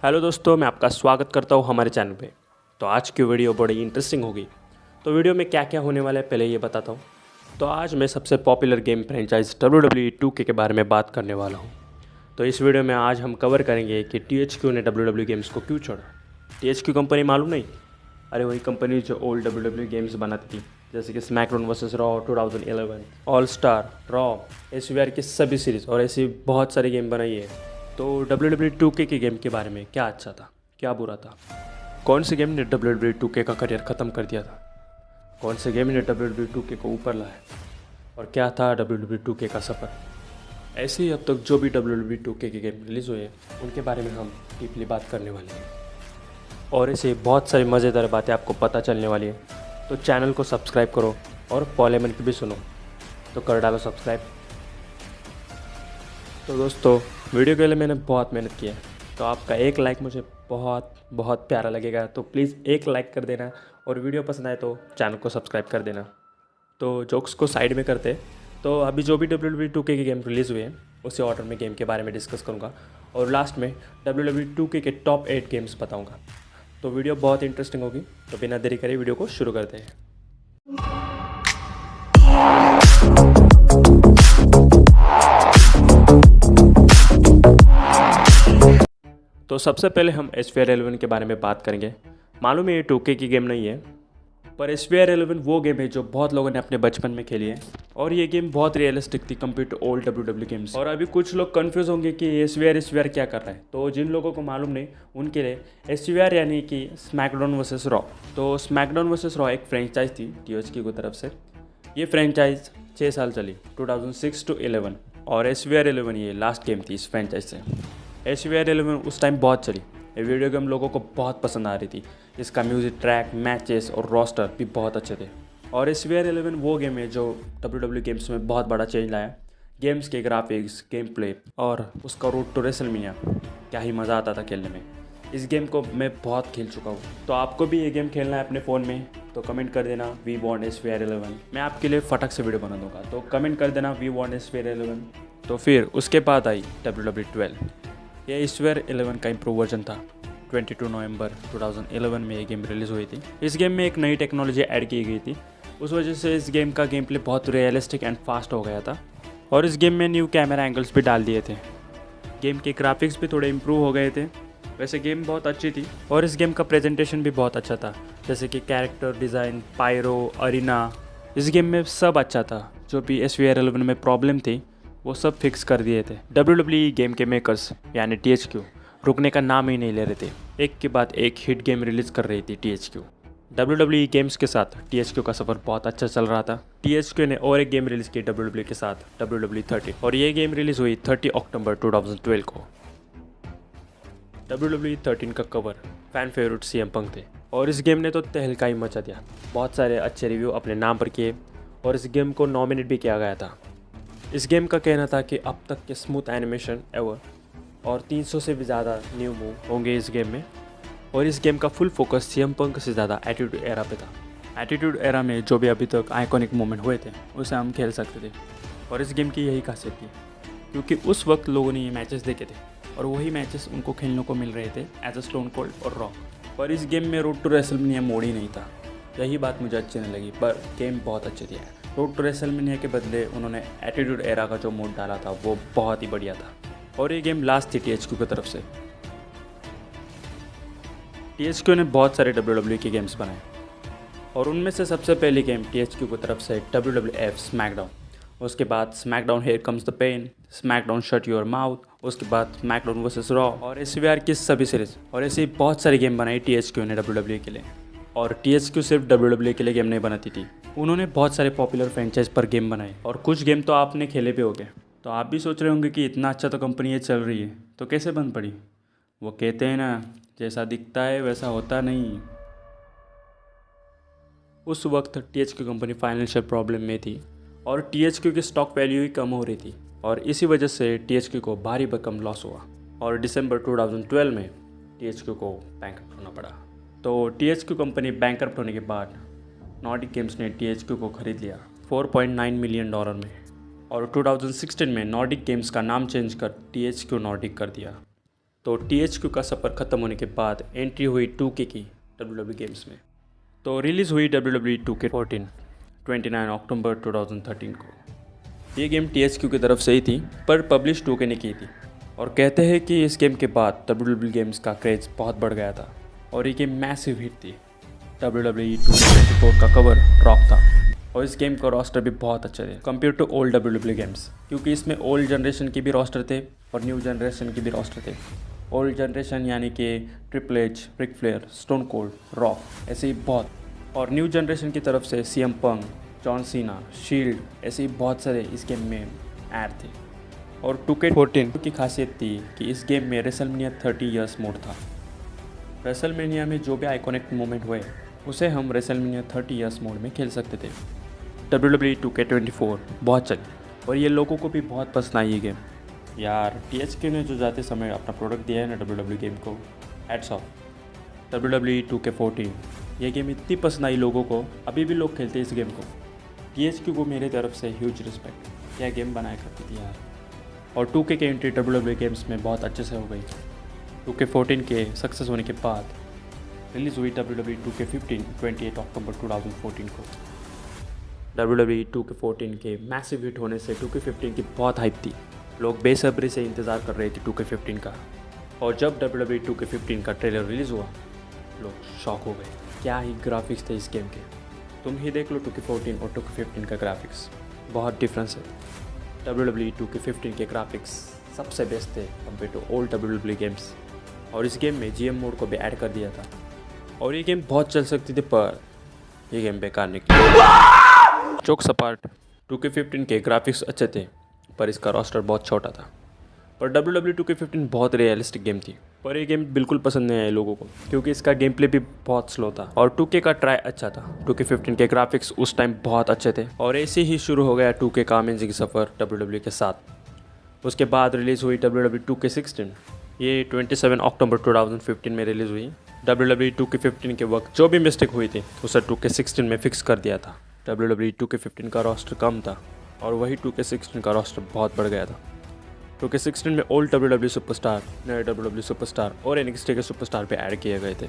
Hello दोस्तों, मैं आपका स्वागत करता हूँ हमारे चैनल पे। तो आज की वीडियो बड़ी इंटरेस्टिंग होगी। तो वीडियो में क्या क्या होने वाला है पहले ये बताता हूँ। तो आज मैं सबसे popular game franchise WWE 2K के बारे में बात करने वाला हूँ। तो इस वीडियो में आज हम कवर करेंगे कि THQ ने WWE गेम्स को क्यों छोड़ा। THQ कंपनी मालूम नहीं? अरे वही कंपनी जो ओल्ड WWE गेम्स बनाती थी, जैसे कि SmackDown versus raw 2011, all star, raw, SVR की सभी सीरीज़ और ऐसी बहुत सारी गेम बनाई है। तो WWE 2K के गेम के बारे में क्या अच्छा था, क्या बुरा था, कौन से गेम ने WWE 2K का करियर ख़त्म कर दिया था, कौन से गेम ने WWE 2K को ऊपर लाया और क्या था WWE 2K का सफ़र। ऐसे ही अब तक जो भी WWE 2K के गेम रिलीज़ हुए हैं उनके बारे में हम डीपली बात करने वाले हैं और ऐसे बहुत सारी मज़ेदार बातें आपको पता चलने वाली है। तो चैनल को सब्सक्राइब करो और पॉलेमन की भी सुनो, तो कर डालो सब्सक्राइब। तो दोस्तों, वीडियो के लिए मैंने बहुत मेहनत की है, तो आपका एक लाइक मुझे बहुत बहुत प्यारा लगेगा। तो प्लीज़ एक लाइक कर देना और वीडियो पसंद आए तो चैनल को सब्सक्राइब कर देना। तो जोक्स को साइड में करते, तो अभी जो भी WWE 2K के गेम रिलीज़ हुए हैं उसी ऑर्डर में गेम के बारे में डिस्कस करूँगा और लास्ट में WWE 2K के टॉप 8 गेम्स बताऊँगा। तो वीडियो बहुत इंटरेस्टिंग होगी, तो बिना देरी करे वीडियो को शुरू करते हैं। तो सबसे पहले हम SVR 11 के बारे में बात करेंगे। मालूम है ये 2K की गेम नहीं है, पर SVR 11 वो गेम है जो बहुत लोगों ने अपने बचपन में खेली है और ये गेम बहुत रियलिस्टिक थी compare to old WWE games. और अभी कुछ लोग कंफ्यूज होंगे कि SVR क्या कर रहा है। तो जिन लोगों को मालूम नहीं उनके लिए SVR यानी कि स्मैकडाउन वर्सेस रॉ। तो स्मैकडाउन वर्सेस रॉ एक फ्रेंचाइज थी THQ की तरफ से। ये फ्रेंचाइज 6 साल चली, 2006 to 11, और SVR 11 ये लास्ट गेम थी इस फ्रेंचाइज से। SVR 11 उस टाइम बहुत चली, ये वीडियो गेम लोगों को बहुत पसंद आ रही थी। इसका म्यूज़िक, ट्रैक, मैचेस और रोस्टर भी बहुत अच्छे थे। और SVR 11 वो गेम है जो WWE गेम्स में बहुत बड़ा चेंज लाया। गेम्स के ग्राफिक्स, गेम प्ले और उसका रोड टू रेसलमेनिया, क्या ही मज़ा आता था खेलने में। इस गेम को मैं बहुत खेल चुका हूँ। तो आपको भी ये गेम खेलना है अपने फ़ोन में तो कमेंट कर देना वी वॉन्ट SVR 11। मैं आपके लिए फटक से वीडियो बना दूँगा, तो कमेंट कर देना वी वॉन्ट SVR 11। तो फिर उसके बाद आई WWE 12। यह SVR 11 का इम्प्रूव वर्जन था। 22 नवंबर 2011 में ये गेम रिलीज़ हुई थी। इस गेम में एक नई टेक्नोलॉजी ऐड की गई थी, उस वजह से इस गेम का गेम प्ले बहुत रियलिस्टिक एंड फास्ट हो गया था। और इस गेम में न्यू कैमरा एंगल्स भी डाल दिए थे। गेम के ग्राफिक्स भी थोड़े इम्प्रूव हो गए थे। वैसे गेम बहुत अच्छी थी और इस गेम का प्रेजेंटेशन भी बहुत अच्छा था, जैसे कि कैरेक्टर डिज़ाइन, पायरो, अरीना। इस गेम में सब अच्छा था। जो भी SVR 11 में प्रॉब्लम थी वो सब फिक्स कर दिए थे। WWE गेम के मेकर्स यानी THQ रुकने का नाम ही नहीं ले रहे थे। एक के बाद एक हिट गेम रिलीज़ कर रही थी THQ। WWE गेम्स के साथ THQ का सफ़र बहुत अच्छा चल रहा था। THQ ने और एक गेम रिलीज़ की WWE के साथ, WWE 13, और ये गेम रिलीज़ हुई 30 अक्टूबर 2012 को। WWE 13 का कवर फ़ैन फेवरेट CM पंक थे और इस गेम ने तो तहलका ही मचा दिया। बहुत सारे अच्छे रिव्यू अपने नाम पर किए और इस गेम को नॉमिनेट भी किया गया था। इस गेम का कहना था कि अब तक के स्मूथ एनिमेशन एवर और 300 से भी ज़्यादा न्यू मूव होंगे इस गेम में। और इस गेम का फुल फोकस CM पंक से ज़्यादा एटीट्यूड एरा पे था। एटीट्यूड एरा में जो भी अभी तक आइकॉनिक मोमेंट हुए थे उसे हम खेल सकते थे और इस गेम की यही खासियत थी, क्योंकि उस वक्त लोगों ने ये मैचेस देखे थे और वही मैचेस उनको खेलने को मिल रहे थे एज अ स्टोन कोल्ड और रॉक। पर इस गेम में रोड टू रेसलमेनिया मोड ही नहीं था। यही बात मुझे अच्छी नहीं लगी, पर गेम बहुत अच्छी थी। रोड टू रेसलमेनिया के बदले उन्होंने एटीट्यूड एरा का जो मोड डाला था वो बहुत ही बढ़िया था। और ये गेम लास्ट थी THQ की तरफ से। THQ ने बहुत सारे WWE के गेम्स बनाए और उनमें से सबसे पहली गेम THQ की तरफ से WWF स्मैकडाउन। उसके बाद SmackDown here comes the pain, SmackDown shut your mouth, उसके बाद स्मैकडाउन वर्सेस रॉ और SVR की सभी सीरीज। और ऐसे ही बहुत सारी गेम बनाई THQ ने WWE के लिए। और THQ सिर्फ WWE के लिए गेम नहीं बनाती थी, उन्होंने बहुत सारे पॉपुलर फ्रेंचाइज पर गेम बनाए और कुछ गेम तो आपने खेले भी होंगे। तो आप भी सोच रहे होंगे कि इतना अच्छा तो कंपनी ये चल रही है तो कैसे बंद पड़ी। वो कहते हैं ना, जैसा दिखता है वैसा होता नहीं। उस वक्त THQ कंपनी फाइनेंशियल प्रॉब्लम में थी और THQ की स्टॉक वैल्यू ही कम हो रही थी और इसी वजह से THQ को भारी भरकम लॉस हुआ और दिसंबर 2012 में THQ को बैंकरप्ट होना पड़ा। तो THQ कंपनी बैंकरप्ट होने के बाद नॉर्डिक गेम्स ने THQ को खरीद लिया $4.9 मिलियन में और 2016 में नॉर्डिक गेम्स का नाम चेंज कर THQ नॉर्डिक कर दिया। तो THQ का सफ़र ख़त्म होने के बाद एंट्री हुई 2K की WWE गेम्स में। तो रिलीज़ हुई WWE 2K14 29 अक्टूबर 2013 को। ये गेम THQ की तरफ से ही थी पर पब्लिश 2K ने की थी और कहते हैं कि इस गेम के बाद WWE गेम्स का क्रेज़ बहुत बढ़ गया था और ये गेम मैसिव हिट थी। WWE 2K24 का कवर रॉक था और इस गेम का रोस्टर भी बहुत अच्छे थे compare to old WWE games, क्योंकि इसमें ओल्ड जनरेशन के भी रोस्टर थे और न्यू जनरेशन के भी रोस्टर थे। ओल्ड जनरेशन यानी कि triple H, Ric Flair, stone cold, rock, ऐसे ही बहुत, और न्यू जनरेशन की तरफ से CM पंक, जॉन सीना, शील्ड, ऐसे ही बहुत सारे इस गेम में ऐड थे। और 2K14 की खासियत थी कि इस गेम में रेसलमेनिया 30 इयर्स मोड था। रेसलमेनिया में जो भी आइकॉनिक मोमेंट हुए उसे हम रेसलमेनिया 30 इयर्स मोड में खेल सकते थे। WWE 2K24 बहुत चली और ये लोगों को भी बहुत पसंद आई ये गेम। यार THQ ने जो जाते समय अपना प्रोडक्ट दिया है ना WWE गेम को, हैट्स ऑफ। WWE 2K14 ये गेम इतनी पसंद आई लोगों को, अभी भी लोग खेलते हैं इस गेम को। THQ को मेरे तरफ से ह्यूज रिस्पेक्ट, क्या गेम बनाया करती थी यार। और 2K के एंट्री WWE गेम्स में बहुत अच्छे से हो गई। 2K14 के सक्सेस होने के बाद रिलीज़ हुई WWE 2K15 28 अक्टूबर 2014 को। WWE 2K14 के मैसिव हिट होने से 2K15 की बहुत हाइप थी। लोग बेसब्री से इंतज़ार कर रहे थे 2K15 का, और जब WWE 2K15 का ट्रेलर रिलीज़ हुआ लोग शॉक हो गए। क्या ही ग्राफिक्स थे इस गेम के, तुम ही देख लो 2K14 और 2K15 का ग्राफिक्स, बहुत डिफरेंस है। WWE 2K15 के ग्राफिक्स सबसे बेस्ट थे compare to old WWE games, और इस गेम में GM मोड को भी ऐड कर दिया था और ये गेम बहुत चल सकती थी, पर ये गेम बेकार निकली। चौक सपाट 2K15 के ग्राफिक्स अच्छे थे पर इसका रोस्टर बहुत छोटा था। पर WWE 2K15 बहुत रियलिस्टिक गेम थी, पर ये गेम बिल्कुल पसंद नहीं आया लोगों को क्योंकि इसका गेम प्ले भी बहुत स्लो था। और 2K का ट्राई अच्छा था, 2K15 के ग्राफिक्स उस टाइम बहुत अच्छे थे और ऐसे ही शुरू हो गया 2K का अमेजिंग सफ़र WWE के साथ। उसके बाद रिलीज़ हुई WWE 2K16, ये 27 अक्टूबर 2015 में रिलीज़ हुई। WWE 2K15 के वक्त जो भी मिस्टेक हुई थी उसे 2K16 में फिक्स कर दिया था। WWE 2K15 का रोस्टर कम था और वही 2K16 का रोस्टर बहुत बढ़ गया था। 2K16 में ओल्ड WWE सुपरस्टार, नए WWE सुपरस्टार और NXT के सुपरस्टार पे ऐड किए गए थे।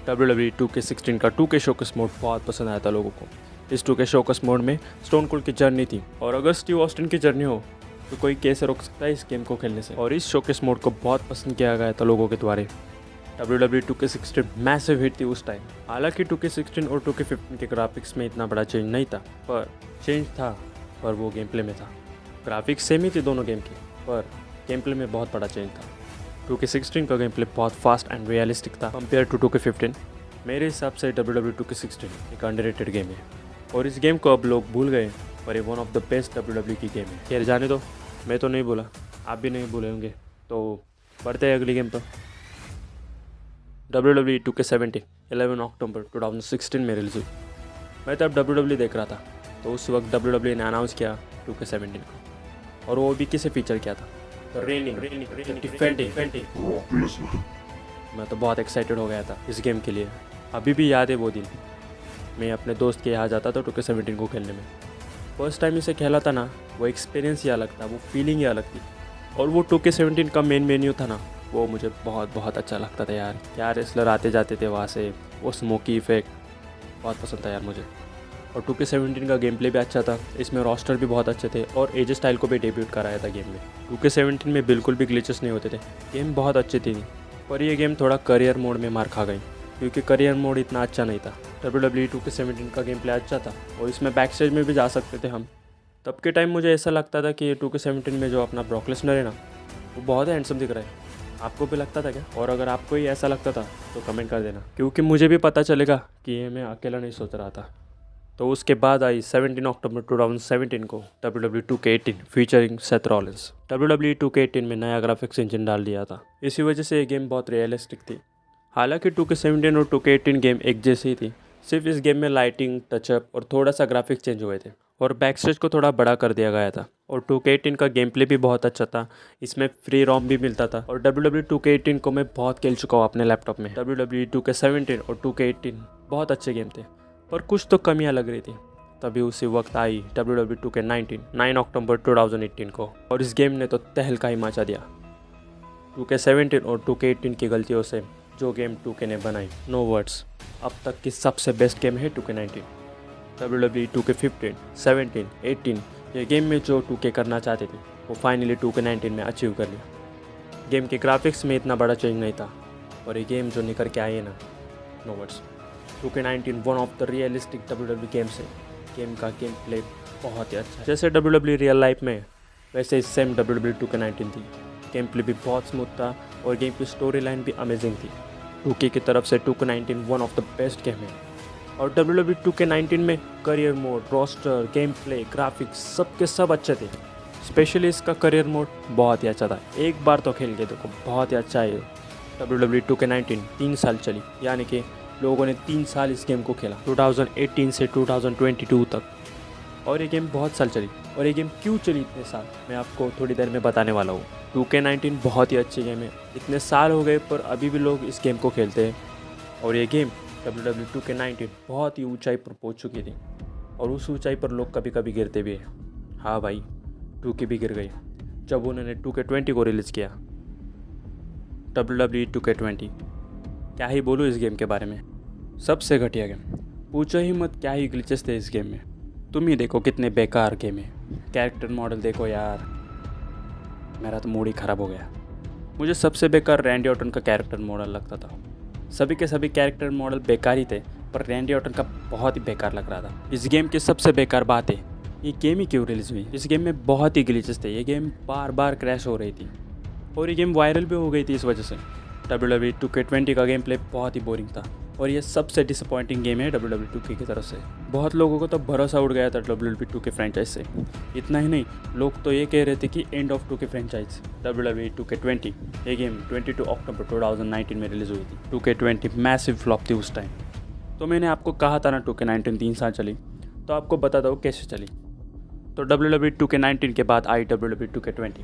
WWE 2K16 का 2K शोकेस मोड बहुत पसंद आया था लोगों को। इस 2K शोकेस मोड में स्टोन कोल्ड की जर्नी थी, और अगर स्टीव ऑस्टिन की जर्नी हो तो कोई कैसे रोक सकता है इस गेम को खेलने से। और इस शोकेस मोड को बहुत पसंद किया गया था लोगों के द्वारा। WWE 2K16 मैसिव हिट थी उस टाइम। हालांकि 2K16 और 2K15 के ग्राफिक्स में इतना बड़ा चेंज नहीं था, पर चेंज था पर वो गेम प्ले में था। ग्राफिक्स सेम ही थे दोनों गेम के, पर गेम प्ले में बहुत बड़ा चेंज था। 2K16 का गेम प्ले बहुत फास्ट एंड रियलिस्टिक था कंपेयर टू 2K15। मेरे हिसाब से WWE 2K16 एक अंडररेटेड गेम है और इस गेम को अब लोग भूल गए, पर ये one of the best WWE की गेम है। खैर जाने दो, मैं तो नहीं बोला, आप भी नहीं भूले होंगे, तो बढ़ते हैं अगली गेम पर। WWE 2K17 11 अक्टूबर 2016 में रिलीज हुई। मैं तब WWE देख रहा था, तो उस वक्त WWE ने अनाउंस किया 2K17 को, और वो भी किसे फीचर किया था, रेनिंग डिफेंडिंग। मैं तो बहुत एक्साइटेड हो गया था इस गेम के लिए। अभी भी याद है वो दिन, मैं अपने दोस्त के यहाँ जाता था 2K17 को खेलने में। फर्स्ट टाइम इसे खेला था ना, वो एक्सपीरियंस ही अलग था, वो फीलिंग ही अलग थी। और वो 2K17 का मेन मेन्यू था ना, वो मुझे बहुत अच्छा लगता था यार। क्या रेसलर आते जाते थे वहाँ से, वो स्मोकी इफेक्ट बहुत पसंद था यार मुझे। और 2K17 का गेम प्ले भी अच्छा था, इसमें रोस्टर भी बहुत अच्छे थे और एज स्टाइल को भी डेब्यूट कराया था गेम में। 2K17 में बिल्कुल भी ग्लिचेस नहीं होते थे, गेम बहुत अच्छी थी। पर ये गेम थोड़ा करियर मोड में मार खा गई क्योंकि करियर मोड इतना अच्छा नहीं था। WWE 2K17 का गेम प्ले अच्छा था और इसमें बैक स्टेज में भी जा सकते थे हम। तब के टाइम मुझे ऐसा लगता था कि 2K17 में जो अपना ब्रॉक लेसनर है ना, वो बहुत हैंडसम दिख रहा है। आपको भी लगता था क्या? और अगर आपको ही ऐसा लगता था तो कमेंट कर देना, क्योंकि मुझे भी पता चलेगा कि ये मैं अकेला नहीं सोच रहा था। तो उसके बाद आई 17 अक्टूबर 2017 को WWE 2K18 featuring Seth Rollins. WWE 2K18 में नया ग्राफिक्स इंजन डाल दिया था, इसी वजह से ये गेम बहुत रियलिस्टिक थी। हालांकि 2K17 और 2K18 गेम एक जैसी ही थी, सिर्फ इस गेम में लाइटिंग, टचअप और थोड़ा सा ग्राफिक्स चेंज हुए थे और बैक स्टेज को थोड़ा बड़ा कर दिया गया था। और 2K18 का गेम प्ले भी बहुत अच्छा था, इसमें फ्री रोम भी मिलता था। और WWE 2K18 को मैं बहुत खेल चुका हूँ अपने लैपटॉप में। WWE 2K17 और 2K18 बहुत अच्छे गेम थे, पर कुछ तो कमियां लग रही थी। तभी उसी वक्त आई WWE 2K19 9 अक्टूबर 2018 को, और इस गेम ने तो तहलका ही मचा दिया। 2K17 और 2K18 की गलतियों से जो गेम 2K ने बनाई, नो वर्ड्स। अब तक की सबसे बेस्ट गेम है 2K19। WWE 2K15, 17, 18 ये गेम में जो 2K करना चाहते थे वो फाइनली 2K19 में अचीव कर लिया। गेम के ग्राफिक्स में इतना बड़ा चेंज नहीं था और ये गेम जो निकल के आई है ना, no words. 2K19 one of the realistic WWE games है। गेम का गेम प्ले बहुत ही अच्छा है। जैसे WWE रियल लाइफ में वैसे ही सेम WWE 2K19 थी। गेम प्ले भी बहुत स्मूथ था और गेम की स्टोरी लाइन भी अमेजिंग थी। 2K की तरफ से 2K19 one of the best game है। और WWE 2K19 में career mode, roster, game play, graphics सबके सब अच्छे थे। स्पेशली इसका करियर मोड बहुत ही अच्छा था। एक बार तो खेल के देखो, बहुत ही अच्छा है। WWE 2K19 3 साल चली, यानी कि लोगों ने 3 साल इस गेम को खेला, 2018 से 2022 तक। और ये गेम बहुत साल चली। और ये गेम क्यों चली इतने साल, मैं आपको थोड़ी देर में बताने वाला हूँ। 2K19 बहुत ही अच्छी गेम है। इतने साल हो गए पर अभी भी लोग इस गेम को खेलते हैं। और ये गेम WWE 2K19 बहुत ही ऊंचाई पर पहुंच चुकी थी और उस ऊंचाई पर लोग कभी कभी गिरते भी हैं। हाँ भाई, 2K भी गिर गई जब उन्होंने 2K20 को रिलीज़ किया। WWE 2K20 क्या ही बोलूँ इस गेम के बारे में, सबसे घटिया गेम। पूछो ही मत क्या ही ग्लिचेस थे इस गेम में। तुम ही देखो कितने बेकार गेम है। कैरेक्टर मॉडल देखो यार, मेरा तो मूड ही ख़राब हो गया। मुझे सबसे बेकार रैंडी ऑर्टन का कैरेक्टर मॉडल लगता था। सभी के सभी कैरेक्टर मॉडल बेकार ही थे पर रैंडी ऑर्टन का बहुत ही बेकार लग रहा था। इस गेम की सबसे बेकार बात है, ये गेम ही क्यों रिलीज़ हुई। इस गेम में बहुत ही ग्लिचेस थे। ये गेम बार बार क्रैश हो रही थी और ये गेम वायरल भी हो गई थी इस वजह से। WWE 2K20 का गेम प्ले बहुत ही बोरिंग था और ये सबसे डिसअपॉइंटिंग गेम है WWE 2K की तरफ से। बहुत लोगों को तो भरोसा उड़ गया था WWE 2K फ्रेंचाइज से। इतना ही नहीं, लोग तो ये कह रहे थे कि end of 2K franchise. WWE 2K20 ये गेम 22 अक्टूबर 2019 में रिलीज़ हुई थी। 2K20 मैसिव फ्लॉप थी उस टाइम। तो मैंने आपको कहा था ना 2K19 3 साल चली, तो आपको बताता हूँ कैसे चली। तो WWE 2K19 के बाद आई WWE 2K20।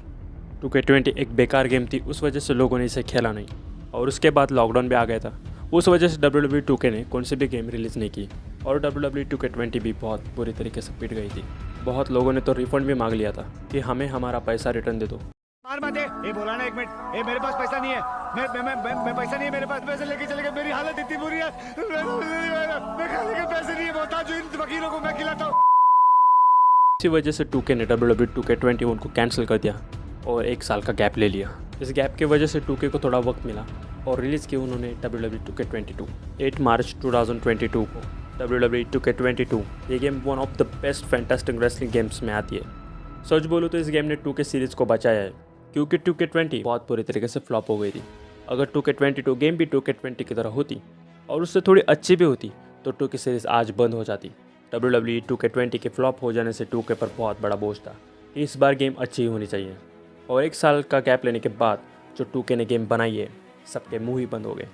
2K20 एक बेकार गेम थी, उस वजह से लोगों ने इसे खेला नहीं। और उसके बाद लॉकडाउन भी आ गया था, उस वजह से WWE 2K ने कौन सी भी गेम रिलीज़ नहीं की और WWE 2K20 भी बहुत बुरी तरीके से पिट गई थी। बहुत लोगों ने तो रिफंड भी मांग लिया था कि हमें हमारा पैसा रिटर्न दे दो। मार मत दे। ये बोला ना, एक मिनट, ये मेरे पास पैसा नहीं है। मैं पैसा नहीं है मेरे पास, पैसे लेके चले गए। मेरी हालत इतनी बुरी है, मैं खाने के पैसे नहीं है, मोहताज हूं इन वकीलों को मैं खिलाता हूं। इसी वजह से 2K ने WWE 2K21 को कैंसिल कर दिया और 1 साल का गैप ले लिया। इस गैप की वजह से 2K को थोड़ा वक्त मिला और रिलीज़ किया उन्होंने WWE 2K22 8 मार्च 2022 को। WWE 2K22 ये game one of the best fantastic wrestling games में आती है। सच बोलूँ तो इस गेम ने 2K सीरीज़ को बचाया है, क्योंकि 2K20 बहुत बुरी तरीके से फ्लॉप हो गई थी। अगर 2K22 गेम भी 2K20 की तरह होती और उससे थोड़ी अच्छी भी होती तो 2K सीरीज़ आज बंद हो जाती। WWE 2K20 के फ्लॉप हो जाने से 2K पर बहुत बड़ा बोझ था कि इस बार गेम अच्छी होनी चाहिए। और 1 साल का गैप लेने के बाद जो 2K ने गेम बनाई है, सबके मुंह ही बंद हो गए।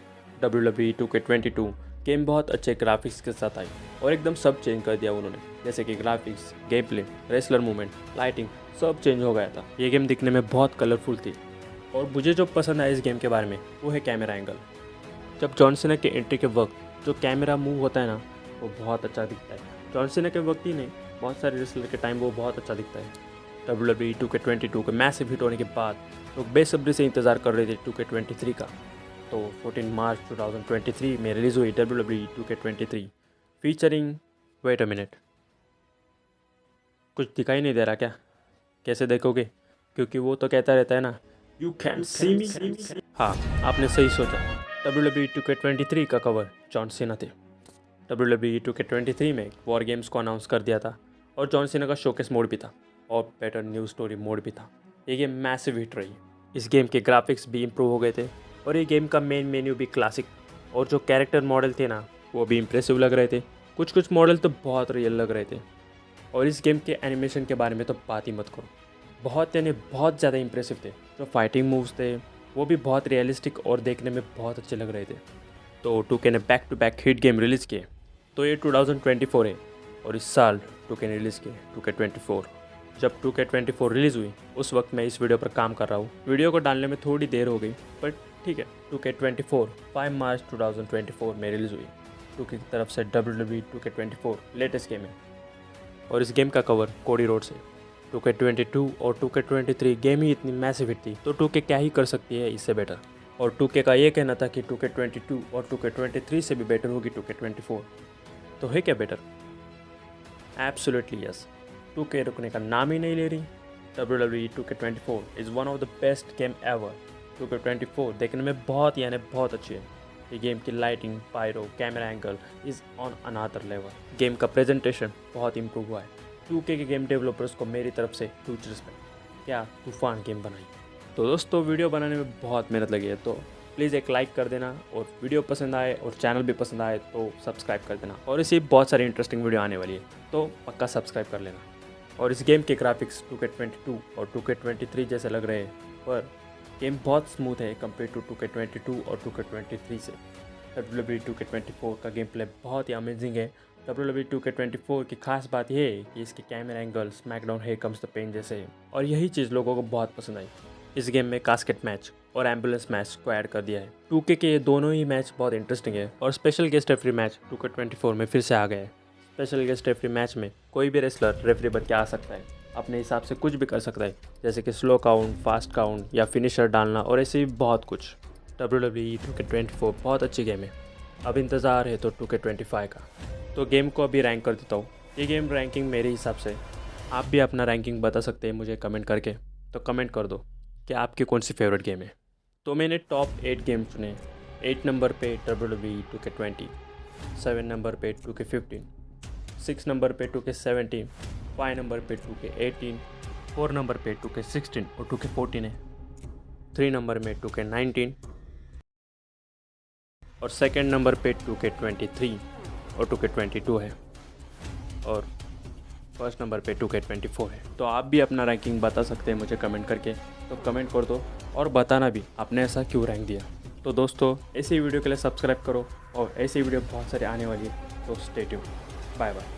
WWE 2K22 गेम बहुत अच्छे ग्राफिक्स के साथ आई और एकदम सब चेंज कर दिया उन्होंने, जैसे कि graphics, game play, wrestler movement, lighting, सब चेंज हो गया था। ये गेम दिखने में बहुत कलरफुल थी और मुझे जो पसंद आया इस गेम के बारे में वो है कैमरा एंगल। जब जॉन सीना के एंट्री के वक्त जो कैमरा मूव होता है ना, वो बहुत अच्छा दिखता है। जॉन सीना के वक्त ही नहीं, बहुत सारे रेसलर के टाइम वो बहुत अच्छा दिखता है। WWE 2K22 के मैसिव हिट होने के बाद लोग बेसब्री से इंतज़ार कर रहे थे 2K23 का। तो 14 मार्च 2023 में रिलीज़ हुई WWE 2K23 featuring, wait a minute, कुछ दिखाई नहीं दे रहा क्या? कैसे देखोगे? क्योंकि वो तो कहता रहता है ना, यू कैन सी मी। हाँ, आपने सही सोचा। WWE 2K23 का कवर जॉन सीना थे। WWE 2K23 में वॉर गेम्स को अनाउंस कर दिया था और जॉन सीना का शोकेस मोड भी था और बेटर न्यू स्टोरी मोड भी था। ये गेम मैसिव हिट रही। इस गेम के ग्राफिक्स भी इम्प्रूव हो गए थे और ये गेम का मेन मेन्यू भी क्लासिक और जो कैरेक्टर मॉडल थे ना, वो भी इम्प्रेसिव लग रहे थे। कुछ मॉडल तो बहुत रियल लग रहे थे और इस गेम के एनिमेशन के बारे में तो बात ही मत करो, बहुत यानी बहुत ज़्यादा इम्प्रेसिव थे। जो फाइटिंग मूव्स थे वो भी बहुत रियलिस्टिक और देखने में बहुत अच्छे लग रहे थे। तो 2K ने back to back hit game release किए। तो ये 2024 है और इस साल 2K ने रिलीज़ किए 2K24। जब 2K24 रिलीज़ हुई उस वक्त मैं इस वीडियो पर काम कर रहा हूँ। वीडियो को डालने में थोड़ी देर हो गई पर ठीक है। 2K24 5 मार्च 2024 में रिलीज़ हुई। 2K की तरफ से WWE 2K24 लेटेस्ट गेम है और इस गेम का कवर कोडी रोड्स है। 2K22 और 2K23 गेम ही इतनी मैसिव हिट थी, तो 2K क्या ही कर सकती है इससे बेटर। और 2K का ये कहना था कि 2K22 और 2K23 से भी बेटर होगी 2K24, तो है क्या बेटर? Absolutely yes. 2K रुकने का नाम ही नहीं ले रही। WWE 2K24 is one of the best game ever. 2K24 देखने में बहुत बहुत अच्छी है। ये गेम की lighting, pyro, camera angle is on another level. Game का प्रेजेंटेशन बहुत इम्प्रूव हुआ है। 2K के गेम डेवलपर्स को मेरी तरफ से ह्यूज रिस्पेक्ट। क्या तूफान गेम बनाई। तो दोस्तों वीडियो बनाने में बहुत मेहनत लगी है, तो प्लीज़ एक लाइक कर देना, और वीडियो पसंद आए और चैनल भी पसंद आए तो सब्सक्राइब कर देना। और इसी बहुत सारी इंटरेस्टिंग वीडियो आने वाली है, तो पक्का सब्सक्राइब कर लेना। और इस गेम के ग्राफिक्स 2K22 और 2K23 जैसे लग रहे हैं, पर गेम बहुत स्मूथ है कंपेयर टू 2K22 और 2K23 से। WWE 2K24 का गेम प्ले बहुत ही अमेजिंग है। WWE 2K24 की खास बात यह है कि इसके camera angle SmackDown here comes the pain जैसे है, और यही चीज़ लोगों को बहुत पसंद आई। इस गेम में कास्केट मैच और एम्बुलेंस मैच को ऐड कर दिया है। 2K के ये दोनों ही मैच बहुत इंटरेस्टिंग है, और special guest referee match 2K24 में फिर से आ गया है। स्पेशल गेस्ट रेफरी मैच में कोई भी रेसलर रेफरी बन के आ सकता है, अपने हिसाब से कुछ भी कर सकता है, जैसे कि स्लो काउंट, फास्ट काउंट या फिनिशर डालना, और ऐसे भी बहुत कुछ। WWE 2K24 बहुत अच्छी गेम है। अब इंतज़ार है तो 2K25 का। तो गेम को अभी रैंक कर देता हूँ। ये गेम रैंकिंग मेरे हिसाब से, आप भी अपना रैंकिंग बता सकते हैं मुझे कमेंट करके, तो कमेंट कर दो कि आपकी कौन सी फेवरेट गेम है। तो मैंने टॉप 8 गेम चुने। 8 नंबर पे WWE 2K20, 7 नंबर पे 2K15, 6 नंबर पे 2K17, 5 नंबर पे 2K18, 4 नंबर पे 2K16 और 2K14 है, 3 नंबर में 2K19 और सेकंड नंबर पे 2K23 और 2K22 है, और फर्स्ट नंबर पे 2K24 है। तो आप भी अपना रैंकिंग बता सकते हैं मुझे कमेंट करके, तो कमेंट कर दो और बताना भी आपने ऐसा क्यों रैंक दिया। तो दोस्तों ऐसी वीडियो के लिए सब्सक्राइब करो, और ऐसी वीडियो बहुत सारी आने वाली है, तो स्टे ट्यून्ड। Bye bye.